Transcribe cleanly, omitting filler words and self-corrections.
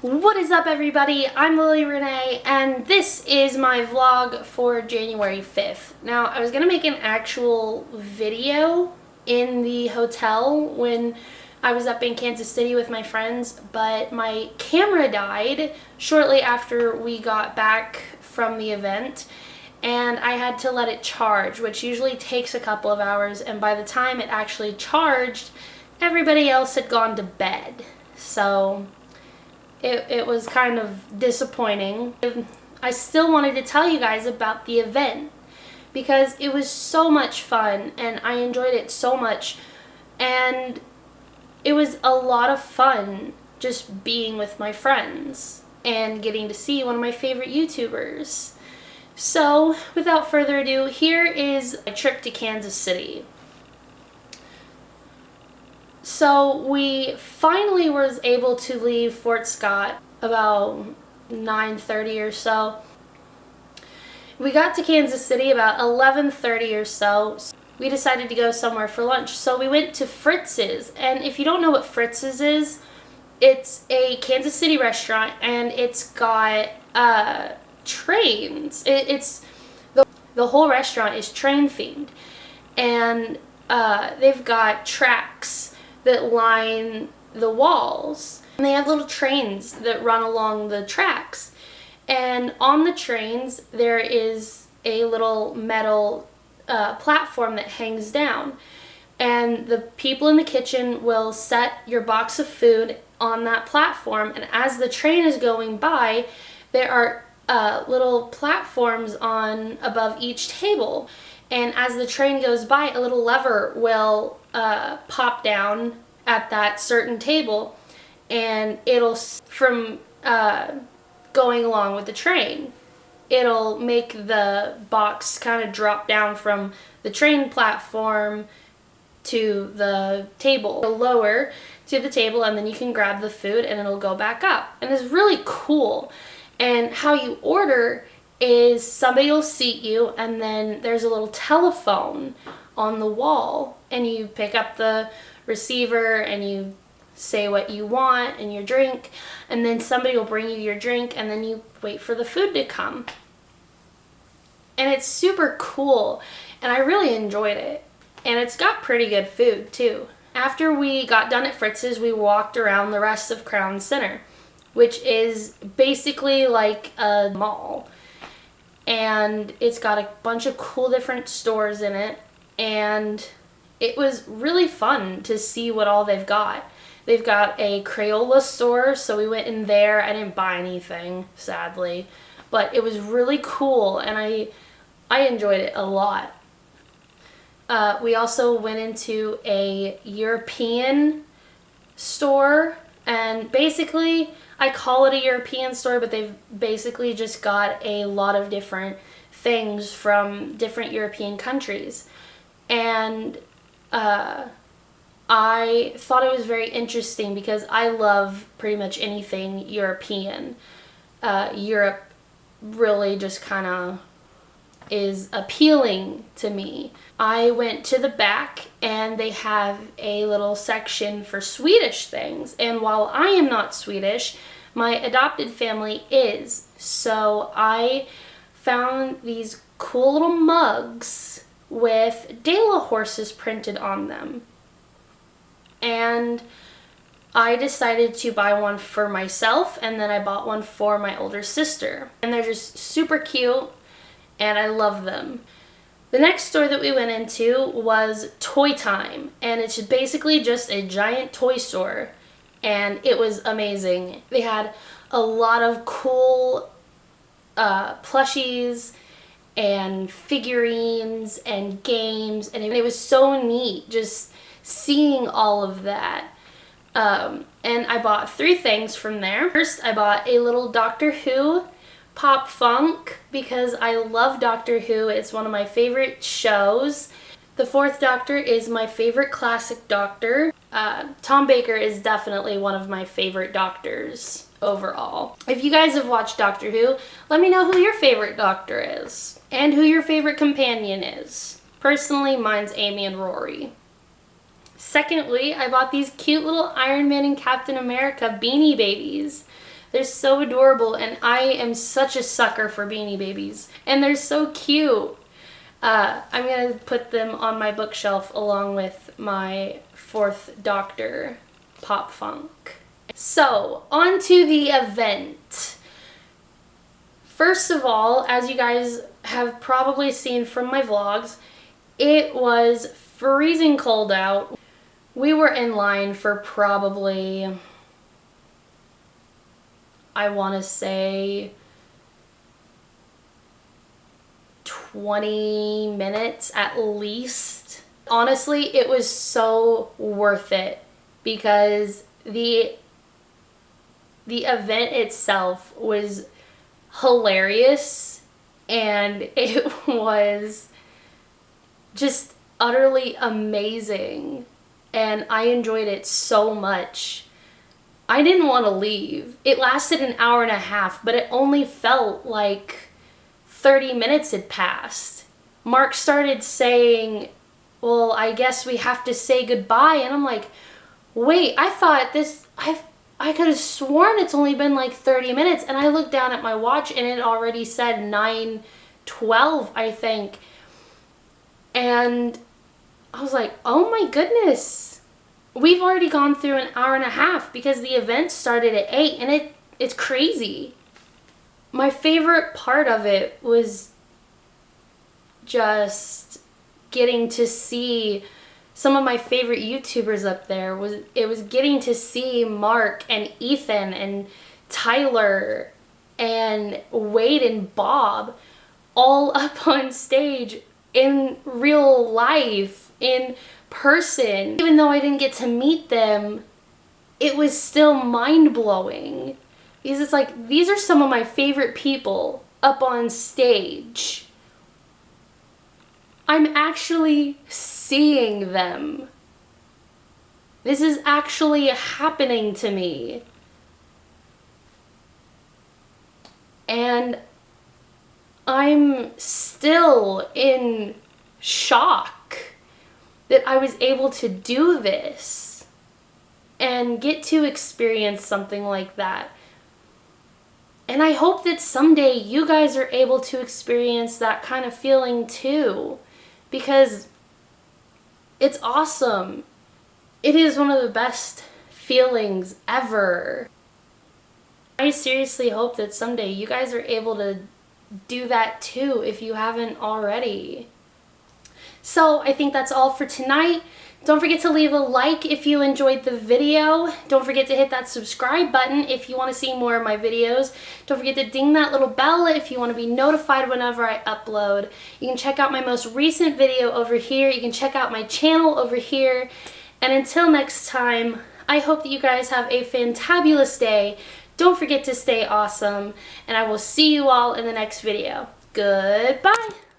What is up, everybody? I'm Lily Renee, and this is my vlog for January 5th. Now, I was going to make an actual video in the hotel when I was up in Kansas City with my friends, but my camera died shortly after we got back from the event, and I had to let it charge, which usually takes a couple of hours, and by the time it actually charged, everybody else had gone to bed. So it was kind of disappointing. I still wanted to tell you guys about the event because it was so much fun and I enjoyed it so much, and it was a lot of fun just being with my friends and getting to see one of my favorite YouTubers. So without further ado, here is a trip to Kansas City. So we finally was able to leave Fort Scott about 9:30 or so. We got to Kansas City about 11:30 or so. We decided to go somewhere for lunch. So we went to Fritz's, and if you don't know what Fritz's is, it's a Kansas City restaurant, and it's got trains. It's the whole restaurant is train themed, and they've got tracks that line the walls, and they have little trains that run along the tracks, and on the trains there is a little metal platform that hangs down, and the people in the kitchen will set your box of food on that platform, and as the train is going by, there are little platforms on above each table, and as the train goes by, a little lever will pop down at that certain table, and it'll, from going along with the train, it'll make the box kind of drop down from the train platform to the table, lower to the table, and then you can grab the food and it'll go back up. And it's really cool. And how you order is somebody will seat you, and then there's a little telephone on the wall, and you pick up the receiver and you say what you want and your drink, and then somebody will bring you your drink, and then you wait for the food to come. And it's super cool, and I really enjoyed it. And it's got pretty good food too. After we got done at Fritz's, we walked around the rest of Crown Center, which is basically like a mall. And it's got a bunch of cool different stores in it, and it was really fun to see what all they've got. They've got a Crayola store, so we went in there. I didn't buy anything, sadly, but it was really cool, and I enjoyed it a lot. We also went into a European store, and basically I call it a European store, but they've basically just got a lot of different things from different European countries. And I thought it was very interesting because I love pretty much anything European. Europe really just kind of is appealing to me. I went to the back, and they have a little section for Swedish things, and while I am not Swedish, my adopted family is, so I found these cool little mugs with Dela horses printed on them, and I decided to buy one for myself, and then I bought one for my older sister, and they're just super cute, and I love them. The next store that we went into was Toy Time, and it's basically just a giant toy store, and it was amazing. They had a lot of cool plushies and figurines and games, and it was so neat just seeing all of that. And I bought 3 things from there. First, I bought a little Doctor Who Pop Funk because I love Doctor Who. It's one of my favorite shows. The 4th Doctor is my favorite classic Doctor. Tom Baker is definitely one of my favorite Doctors overall. If you guys have watched Doctor Who, let me know who your favorite Doctor is and who your favorite companion is. Personally, mine's Amy and Rory. Secondly, I bought these cute little Iron Man and Captain America Beanie Babies. They're so adorable, and I am such a sucker for Beanie Babies. And they're so cute. I'm going to put them on my bookshelf along with my Fourth Doctor Pop Funk. So, on to the event. First of all, as you guys have probably seen from my vlogs, it was freezing cold out. We were in line for probably, I want to say, 20 minutes at least. Honestly, it was so worth it because the event itself was hilarious and it was just utterly amazing, and I enjoyed it so much. I didn't want to leave. It lasted an hour and a half, but it only felt like 30 minutes had passed. Mark started saying, well, I guess we have to say goodbye, and I'm like, wait, I thought this, I could have sworn it's only been like 30 minutes, and I looked down at my watch and it already said 9:12, I think. And I was like, oh my goodness. We've already gone through an hour and a half because the event started at 8, and it's crazy. My favorite part of it was just getting to see some of my favorite YouTubers up there. It was getting to see Mark and Ethan and Tyler and Wade and Bob all up on stage in real life, in person. Even though I didn't get to meet them, it was still mind-blowing. Because it's like, these are some of my favorite people up on stage. I'm actually seeing them. This is actually happening to me. And I'm still in shock that I was able to do this and get to experience something like that. And I hope that someday you guys are able to experience that kind of feeling too, because it's awesome. It is one of the best feelings ever. I seriously hope that someday you guys are able to do that too if you haven't already. So I think that's all for tonight. Don't forget to leave a like if you enjoyed the video. Don't forget to hit that subscribe button if you want to see more of my videos. Don't forget to ding that little bell if you want to be notified whenever I upload. You can check out my most recent video over here. You can check out my channel over here. And until next time, I hope that you guys have a fantabulous day. Don't forget to stay awesome, and I will see you all in the next video. Goodbye!